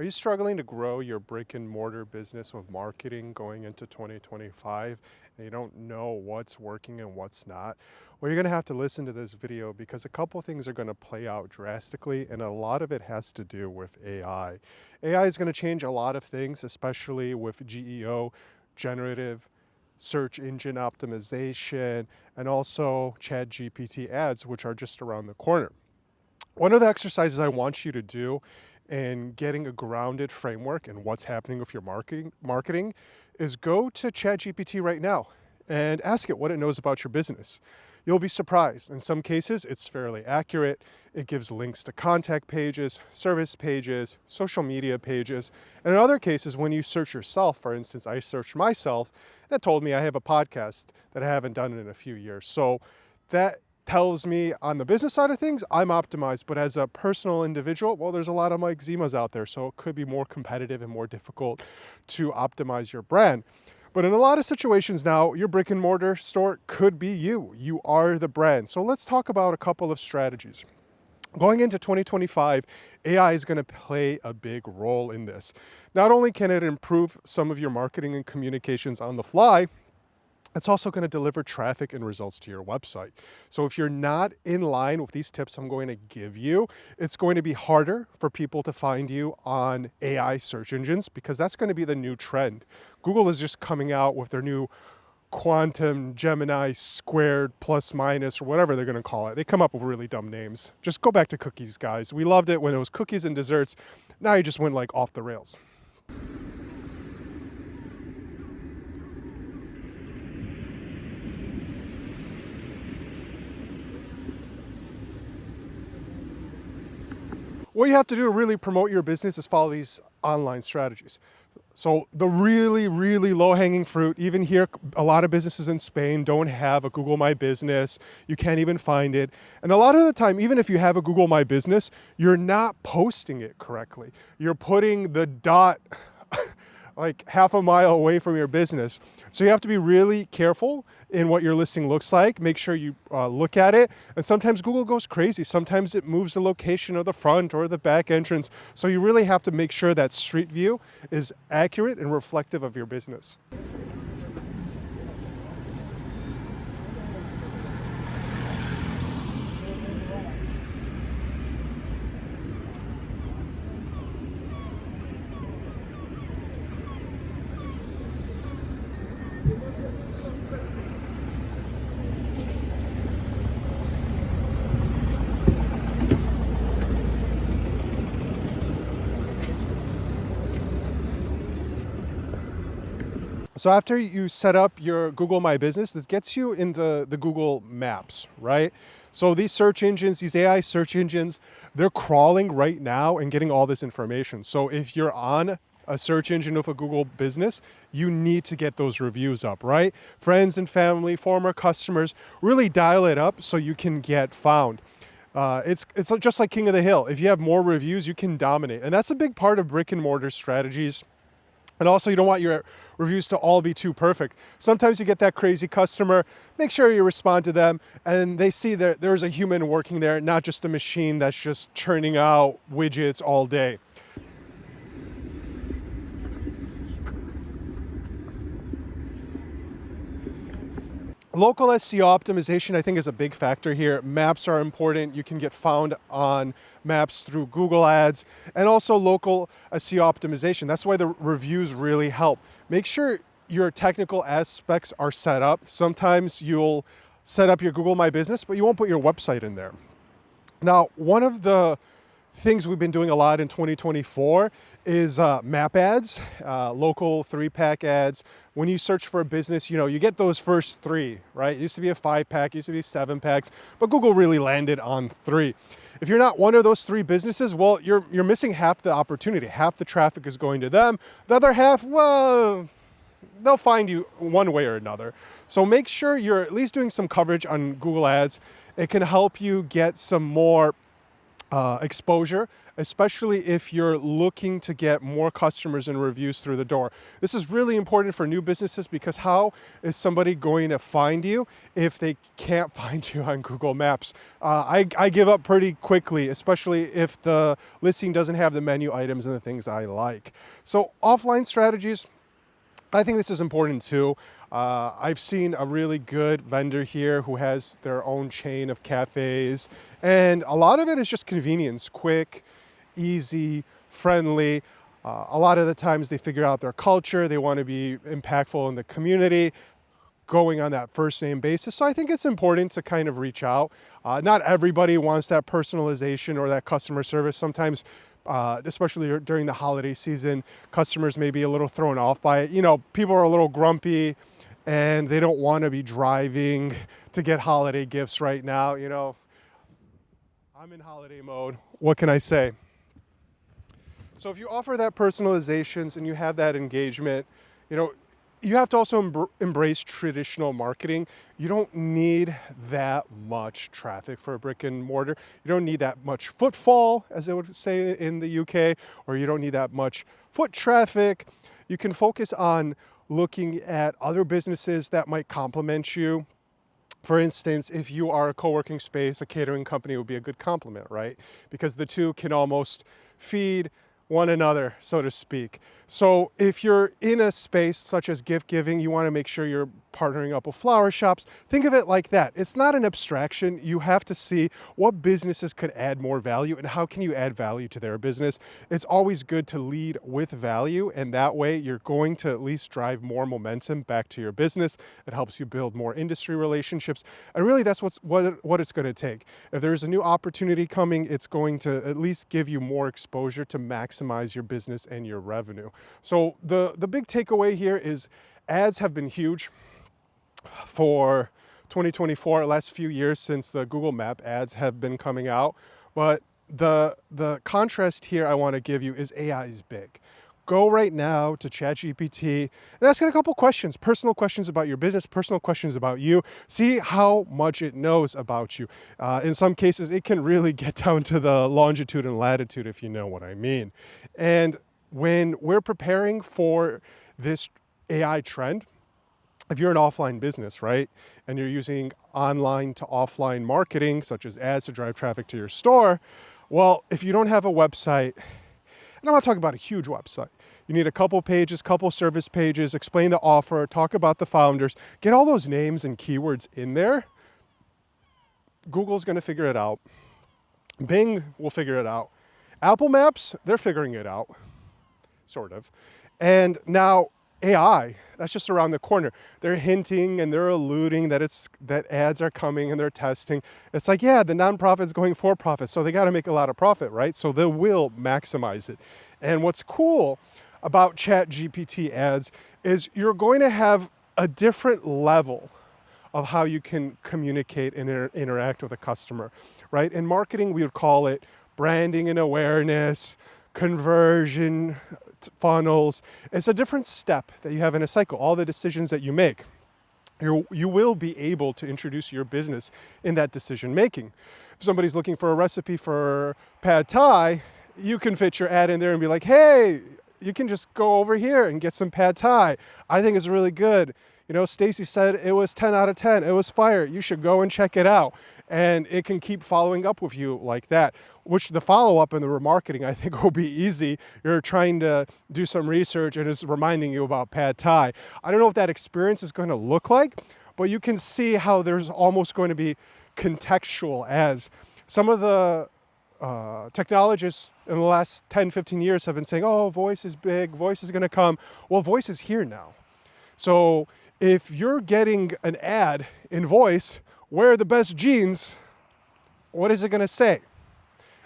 Are you struggling to grow your brick and mortar business with marketing going into 2025 and you don't know what's working and what's not? Well, you're going to have to listen to this video because a couple things are going to play out drastically, and a lot of it has to do with AI. AI is going to change a lot of things, especially with GEO, generative search engine optimization, and also ChatGPT Ads, which are just around the corner. One of the exercises I want you to do in getting a grounded framework in what's happening with your marketing is go to ChatGPT right now and ask it what it knows about your business. You'll be surprised. In some cases, it's fairly accurate. It gives links to contact pages, service pages, social media pages. And in other cases, when you search yourself, for instance, I searched myself, that told me I have a podcast that I haven't done in a few years. So that tells me on the business side of things, I'm optimized, but as a personal individual, well, there's a lot of Mike Zimas out there, so it could be more competitive and more difficult to optimize your brand. But in a lot of situations now, your brick and mortar store could be you. You are the brand. So let's talk about a couple of strategies. Going into 2025, AI is going to play a big role in this. Not only can it improve some of your marketing and communications on the fly, it's also going to deliver traffic and results to your website. So if you're not in line with these tips I'm going to give you, it's going to be harder for people to find you on AI search engines because that's going to be the new trend. Google is just coming out with their new quantum Gemini squared plus minus or whatever they're going to call it. They come up with really dumb names. Just go back to cookies, guys. We loved it when it was cookies and desserts. Now you just went like off the rails. What you have to do to really promote your business is follow these online strategies. So the really, really low-hanging fruit, even here, a lot of businesses in Spain don't have a Google My Business. You can't even find it. And a lot of the time, even if you have a Google My Business, you're not posting it correctly. You're putting the dot like half a mile away from your business. So you have to be really careful in what your listing looks like. Make sure you look at it. And sometimes Google goes crazy. Sometimes it moves the location of the front or the back entrance. So you really have to make sure that street view is accurate and reflective of your business. So after you set up your Google My Business, this gets you into the Google Maps, right? So these search engines, these AI search engines, they're crawling right now and getting all this information. So if you're on a search engine of a Google business, you need to get those reviews up, right? Friends and family, former customers, really dial it up so you can get found. It's just like King of the Hill. If you have more reviews, you can dominate. And that's a big part of brick and mortar strategies. And also, you don't want your reviews to all be too perfect. Sometimes you get that crazy customer. Make sure you respond to them and they see that there's a human working there, not just a machine that's just churning out widgets all day. Local SEO optimization, I think, is a big factor here. Maps are important. You can get found on maps through Google Ads, and also local SEO optimization. That's why the reviews really help. Make sure your technical aspects are set up. Sometimes you'll set up your Google My Business, but you won't put your website in there. Now, one of the things we've been doing a lot in 2024 is map ads, local 3-pack ads. When you search for a business, you get those first 3, right? It used to be a 5-pack, used to be 7-packs, but Google really landed on 3. If you're not one of those 3 businesses, well, you're missing half the opportunity. Half the traffic is going to them. The other half, well, they'll find you one way or another. So make sure you're at least doing some coverage on Google Ads. It can help you get some more exposure, especially if you're looking to get more customers and reviews through the door. This is really important for new businesses because how is somebody going to find you if they can't find you on Google Maps? I give up pretty quickly, especially if the listing doesn't have the menu items and the things I like. So offline strategies, I think this is important too. I've seen a really good vendor here who has their own chain of cafes, and a lot of it is just convenience, quick, easy, friendly. A lot of the times they figure out their culture, they want to be impactful in the community, going on that first name basis. So I think it's important to kind of reach out. Not everybody wants that personalization or that customer service. Sometimes especially during the holiday season, customers may be a little thrown off by it. You know, people are a little grumpy and they don't want to be driving to get holiday gifts right now. You know, I'm in holiday mode. What can I say? So if you offer that personalizations and you have that engagement, you know, you have to also embrace traditional marketing. You don't need that much traffic for a brick and mortar. You don't need that much footfall, as they would say in the UK, or you don't need that much foot traffic. You can focus on looking at other businesses that might complement you. For instance, if you are a co-working space, a catering company would be a good complement, right? Because the two can almost feed one another, so to speak. So if you're in a space such as gift giving, you want to make sure you're partnering up with flower shops. Think of it like that. It's not an abstraction. You have to see what businesses could add more value and how can you add value to their business. It's always good to lead with value, and that way you're going to at least drive more momentum back to your business. It helps you build more industry relationships. And really that's what it's going to take. If there's a new opportunity coming, it's going to at least give you more exposure to maximize your business and your revenue. So the big takeaway here is ads have been huge for 2024, last few years since the Google Map ads have been coming out. But the contrast here I want to give you is AI is big. Go right now to ChatGPT and ask it a couple questions, personal questions about your business, personal questions about you. See how much it knows about you. In some cases, it can really get down to the longitude and latitude, if you know what I mean. And when we're preparing for this AI trend, if you're an offline business, right, and you're using online to offline marketing, such as ads to drive traffic to your store, well, if you don't have a website, and I'm not talking about a huge website, you need a couple pages, couple service pages, explain the offer, talk about the founders, get all those names and keywords in there. Google's going to figure it out. Bing will figure it out. Apple Maps, they're figuring it out, sort of. And now AI, that's just around the corner. They're hinting and they're alluding that ads are coming and they're testing. It's like, yeah, the nonprofit's going for profit, so they got to make a lot of profit, right? So they will maximize it. And what's cool about ChatGPT Ads is you're going to have a different level of how you can communicate and interact with a customer, right? In marketing, we would call it branding and awareness, conversion, funnels. It's a different step that you have in a cycle. All the decisions that you make, you will be able to introduce your business in that decision making. If somebody's looking for a recipe for pad thai, you can fit your ad in there and be like, hey, you can just go over here and get some pad thai. I think it's really good. You know, Stacy said it was 10 out of 10. It was fire. You should go and check it out. And it can keep following up with you like that, which the follow-up and the remarketing, I think, will be easy. You're trying to do some research and it's reminding you about pad thai. I don't know what that experience is going to look like, but you can see how there's almost going to be contextual as some of the technologists in the last 10, 15 years have been saying, oh, voice is big, voice is going to come. Well, voice is here now. So if you're getting an ad in voice, wear the best jeans, what is it going to say?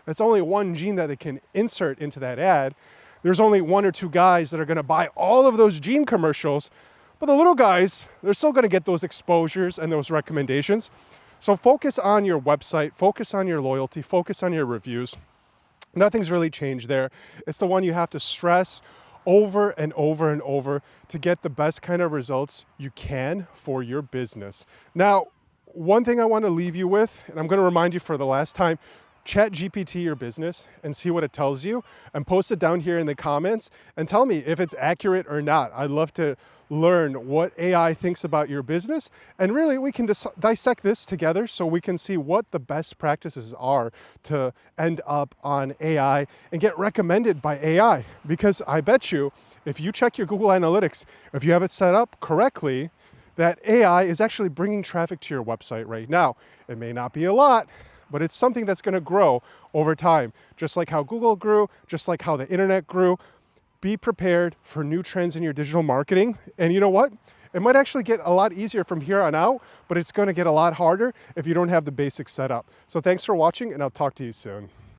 It's only one gene that they can insert into that ad. There's only one or two guys that are going to buy all of those gene commercials, but the little guys, they're still going to get those exposures and those recommendations. So focus on your website, focus on your loyalty, focus on your reviews. Nothing's really changed there. It's the one you have to stress over and over and over to get the best kind of results you can for your business. Now, one thing I want to leave you with, and I'm going to remind you for the last time, ChatGPT your business and see what it tells you, and post it down here in the comments and tell me if it's accurate or not. I'd love to learn what AI thinks about your business, and really we can dissect this together so we can see what the best practices are to end up on AI and get recommended by AI. Because I bet you, if you check your Google Analytics, if you have it set up correctly, that AI is actually bringing traffic to your website right now. It may not be a lot, but it's something that's going to grow over time, just like how Google grew, just like how the internet grew. Be prepared for new trends in your digital marketing. And you know what? It might actually get a lot easier from here on out, but it's going to get a lot harder if you don't have the basics set up. So thanks for watching, and I'll talk to you soon.